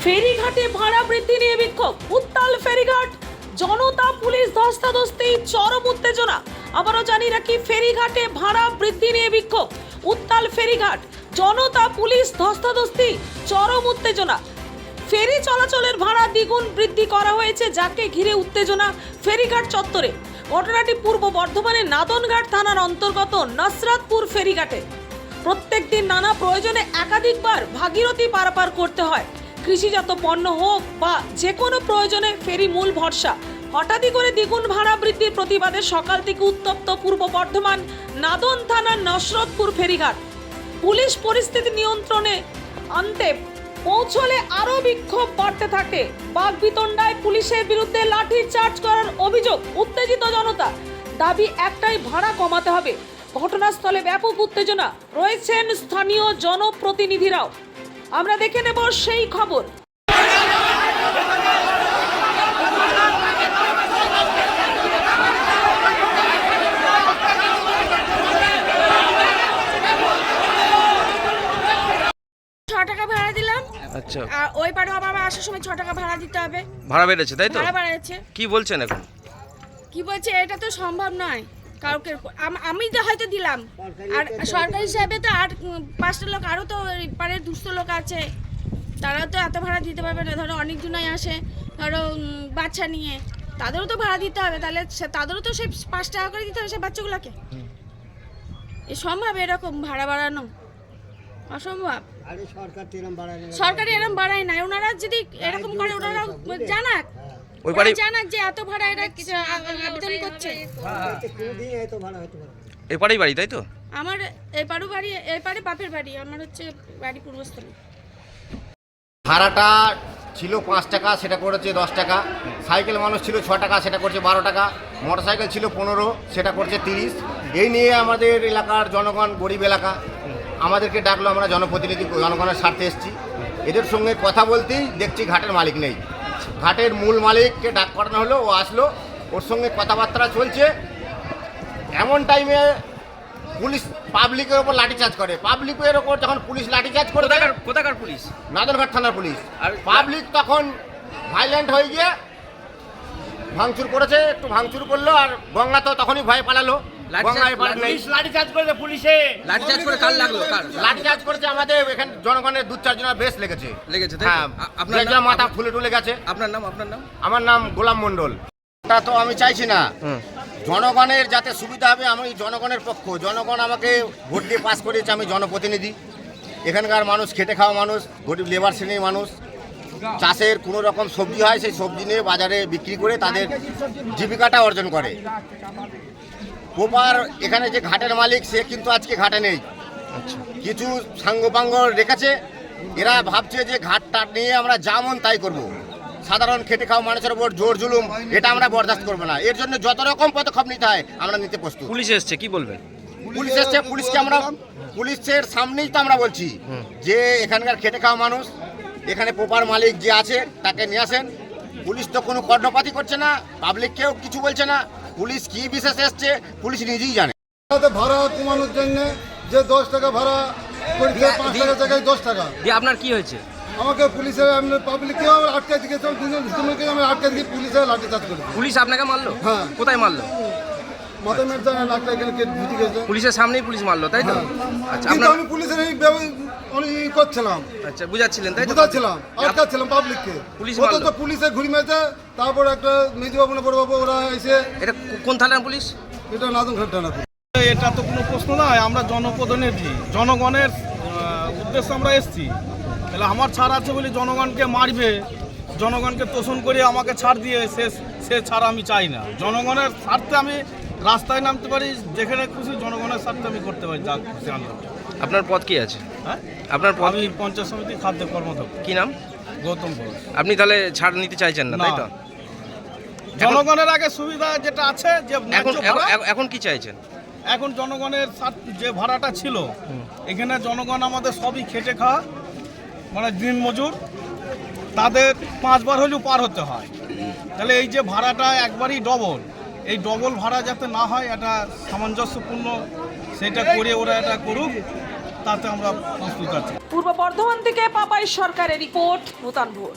ফেরিঘাটে ভাড়া বৃদ্ধি নিয়ে বিক্ষোভ, উত্তাল ফেরিঘাট, জনতা পুলিশ ধস্তাধস্তি, চরম উত্তেজনা। আবারও জানি রাখি, ফেরিঘাটে ভাড়া বৃদ্ধি নিয়ে বিক্ষোভ, উত্তাল ফেরিঘাট, জনতা পুলিশ ধস্তাধস্তি, চরম উত্তেজনা। ফেরি চলাচলের ভাড়া দ্বিগুণ বৃদ্ধি করা হয়েছে, যাকে ঘিরে উত্তেজনা ফেরিঘাট চত্বরে। ঘটনাটি পূর্ব বর্ধমানের নাদনঘাট থানার অন্তর্গত নসরাতপুর ফেরিঘাটে। প্রত্যেক দিন নানা প্রয়োজনে একাধিকবার ভাগীরথী পারাপার করতে হয়। কৃষিজাত পণ্য হোক বা যে কোনো প্রয়োজনে ফেরি মূল ভরসা। হঠাৎই করে দ্বিগুণ ভাড়া বৃদ্ধির প্রতিবাদে সকাল থেকে উত্তপ্ত পূর্ব বর্ধমান নাদন থানার নসরতপুর ফেরিঘাট। পুলিশ পরিস্থিতি নিয়ন্ত্রণে আনতে পৌঁছলে আরও বিক্ষোভ বাড়তে থাকে। বাগবিতণ্ডায় পুলিশের বিরুদ্ধে লাঠি চার্জ করার অভিযোগ। উত্তেজিত জনতা, দাবি একটাই, ভাড়া কমাতে হবে। ঘটনাস্থলে ব্যাপক উত্তেজনা, রয়েছেন স্থানীয় জনপ্রতিনিধিরাও। আমরা দেখে নেব সেই খবর। টাকা ভাড়া দিলাম। আচ্ছা, আর ওই পারে আবার আসার সময় 6 টাকা ভাড়া দিতে হবে। ভাড়া বেড়েছে তাই তো? ভাড়া বাড়াচ্ছে। কি বলছেন এখন? কি বলছে, এটা তো সম্ভব নয়। কাউকে আমি তো হয়তো দিলাম, আর সরকারি হিসাবে তো আর 5টা লোক, আরও তো পারে 200 লোক আছে, তারাও তো এত ভাড়া দিতে পারবে না। ধরো অনেকজনাই আসে, ধরো বাচ্চা নিয়ে, তাদেরও তো ভাড়া দিতে হবে। তাহলে তাদেরও তো সেই 5 টাকা করে দিতে হবে সেই বাচ্চাগুলোকে। এ সম্ভব এরকম ভাড়া বাড়ানো? অসম্ভব। সরকারি এরকম বাড়ায় না। ওনারা যদি এরকম করে, ওনারা জানাক, জানাক যে এত ভাড়া এরা আবেদন করছে। এপারেই বাড়ি তাই তো? আমার এপারও বাড়ি, এপারে বাপের বাড়ি, আমার হচ্ছে বাড়ি পূর্বস্থলী। ভাড়াটা ছিল 5 টাকা, সেটা করেছে 10 টাকা। সাইকেল মানুষ ছিল 6 টাকা, সেটা করছে 12 টাকা। মোটরসাইকেল ছিল 15, সেটা করছে 30। এই নিয়ে আমাদের এলাকার জনগণ, গরিব এলাকা, আমাদেরকে ডাকলো। আমরা জনপ্রতিনিধি, জনগণের স্বার্থে এসেছি। এদের সঙ্গে কথা বলতেই দেখছি ঘাটের মালিক নেই। ঘাটের মূল মালিককে ডাক করানো হলো, ও আসলো, ওর সঙ্গে কথাবার্তা চলছে। এমন টাইমে পুলিশ পাবলিকের ওপর লাঠিচার্জ করে। পাবলিকের ওপর যখন পুলিশ লাঠিচার্জ করে, কোথাকার পুলিশ? নাদনঘাট থানার পুলিশ। আর পাবলিক তখন ভাইলেন্ট হয়ে গিয়ে ভাঙচুর করেছে, একটু ভাঙচুর করলো। আর গঙ্গা তো তখনই ভয় পালালো। লাঠিচার্জ করেছে পুলিশে। লাঠিচার্জ করে কার লাগলো? লাঠিচার্জ করেছে আমাদের এখানে জনগণের 2-4 জনের বেশ লেগেছে। হ্যাঁ, আপনার মাথা ফুলে টুলে গেছে। আপনার নাম? আমার নাম গোলাম মণ্ডল। তা তো আমি চাইছি না, জনগণের যাতে সুবিধা হবে। আমি জনগণের পক্ষ। জনগণ আমাকে ভোট দিয়ে পাস করিয়েছে, আমি জনপ্রতিনিধি। এখানকার মানুষ খেটে খাওয়া মানুষ, গরিব লেবার শ্রেণীর মানুষ। চাষের কোনো রকম সবজি হয়, সেই সবজি নিয়ে বাজারে বিক্রি করে তাদের জীবিকাটা অর্জন করে। প্রপার এখানে যে ঘাটের মালিক, সে কিন্তু আজকে ঘাটে নেই। কিছু সাঙ্গপাঙ্গ রেখেছে। এরা ভাবছে যে ঘাটটা নিয়ে আমরা যেমন তাই করব। সাধারণ খেটে খাওয়া মানুষের উপর জোর জুলুম, এটা আমরা বরদাস্ত করবো না। এর জন্য যত রকম পদক্ষেপ নিতে হয় আমরা নিতে প্রস্তুত। পুলিশ এসছে, কি বলবেন? পুলিশ এসছে, পুলিশকে আমরা পুলিশের সামনেই তো আমরা বলছি যে এখানকার খেটে খাওয়া মানুষ, এখানে প্রপার মালিক যে আছে তাকে নিয়ে আসেন। পুলিশ তো কোনো কর্ণপাতই করছে না, পাবলিককেও কিছু বলছে না। পুলিশ কি বিশেষ এসছে পুলিশ নিজেই জানে। ভাড়া কমানোর জন্য যে 10 টাকা ভাড়া করেছে, 5 টাকা জায়গায় 10 টাকা। দিয়ে আপনার কি হয়েছে? আমাকে পুলিশের পাবলিককেও আটকে দিয়েছে, দুজনকে আমি আটকে দিয়ে পুলিশের লাঠিচার্জ করেছি। পুলিশ আপনাকে মারলো? হ্যাঁ। কোথায় মারলো? মাথায় মেরে নাকটা এখানে ঢুকে গেছে। পুলিশের সামনেই পুলিশ মারলো তাই তো? আচ্ছা, কিন্তু আমি পুলিশের এই করছিলাম। আচ্ছা, বুঝাচ্ছিলেন তাই তো? বুঝাচ্ছিলাম, আটকাচ্ছিলাম পাবলিককে। পুলিশ তো পুলিশে ঘুরি মেরেছে। তারপর একটা মেজবাবু না বড়বাবু, ওরা এসে। এটা কোন থানার পুলিশ? এটা নাদনঘাট থানা। এটা তো কোনো প্রশ্ন নয়। আমরা জনপ্রতিনিধি, জনগণের উদ্দেশ্যে আমরা এসেছি। তাহলে আমার ছাড় আছে বলে জনগণকে মারবে, জনগণকে তোষণ করে আমাকে ছাড় দিয়ে সে ছাড় আমি চাই না। জনগণের স্বার্থে আমি রাস্তায় নামতে পারি, যেখানে খুশি জনগণের স্বার্থে আমি করতে পারি যা খুশি আন্দোলন। আপনার পদ কি আছে? হ্যাঁ, আপনার পদ? আমি পঞ্চায়েত সমিতি খাদ্য কর্মদক্ষ। কি নাম? গৌতম ঘোষ। আপনি তাহলে ছাড় নিতে চাইছেন না তাই তো? জনগণের আগে সুবিধা যেটা আছে, যে এখন কি চাইছেন? এখন জনগণের যে ভাড়াটা ছিল, এখানে জনগণ আমাদের সবই খেটে খাওয়া, মানে দিন মজুর, তাদের 5 বার হলেও পার হতে হয়। তাহলে এই যে ভাড়াটা একবারই ডবল, এই ডবল ভাড়া যাতে না হয়, এটা সামঞ্জস্যপূর্ণ সেটা করে ওরা এটা করুক। তাতে আমরা প্রস্তুত আছি। পূর্ব বর্ধমান থেকে পাপাই সরকারের রিপোর্ট নূতন ভোর।